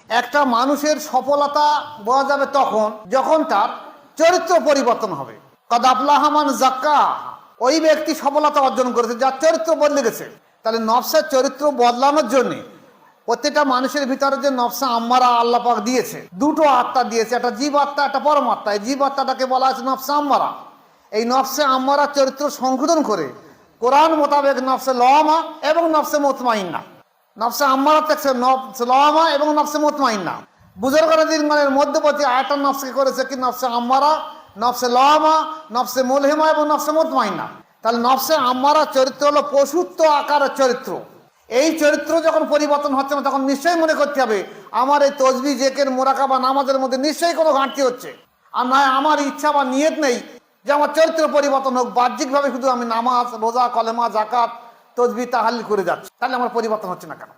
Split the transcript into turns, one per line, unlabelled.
একটা মানুষের সফলতা বোঝা যাবে তখন যখন তার চরিত্র পরিবর্তন হবে। কদ আফলাহা মান যাক্কাহা, ওই ব্যক্তি সফলতা অর্জন করেছে যার চরিত্র বদলে গেছে। তাহলে নফসের চরিত্র বদলানোর জন্য প্রত্যেকটা মানুষের ভিতরে যে নফসে আম্মারা আল্লাহ পাক দিয়েছে, দুটো আত্মা দিয়েছে, একটা জীব আত্মা, একটা পরমাত্মা। এই জীব আত্মাটাকে বলা হয়েছে নফসে আম্মারা। এই নফসে আম্মারা চরিত্র সংশোধন করে কোরআন মোতাবেক নফসে লওয়ামা এবং নফসে মুতমাইন্না, নফসে আম্মারা থেকে নফসে লওয়ামা এবং নফসে মুতমাইন্না। বুজুর্গরা নির্মাণের মধ্যবর্তী আয়াতটা নফসকে করেছে কি নফসে আম্মারা, নফসে লওয়ামা, নফসে মুলহিমা এবং নফসে মুতমাইন্না। তাহলে নফসে আম্মারা চরিত্র হলো পশুত্ব আকারের চরিত্র। এই চরিত্র যখন পরিবর্তন হচ্ছে না তখন নিশ্চয়ই মনে করতে হবে আমার এই তসবিহ, জিকির, মুরাকাবা, নামাজের মধ্যে নিশ্চয়ই কোনো ঘাটতি হচ্ছে। আর নয় আমার ইচ্ছা বা নিয়ত নেই যে আমার চরিত্র পরিবর্তন হোক, বাহ্যিকভাবে শুধু আমি নামাজ, রোজা, কলেমা, যাকাত, তসবিহ, তাহাল্লিল করে যাচ্ছি, তাহলে আমার পরিবর্তন হচ্ছে না কেন?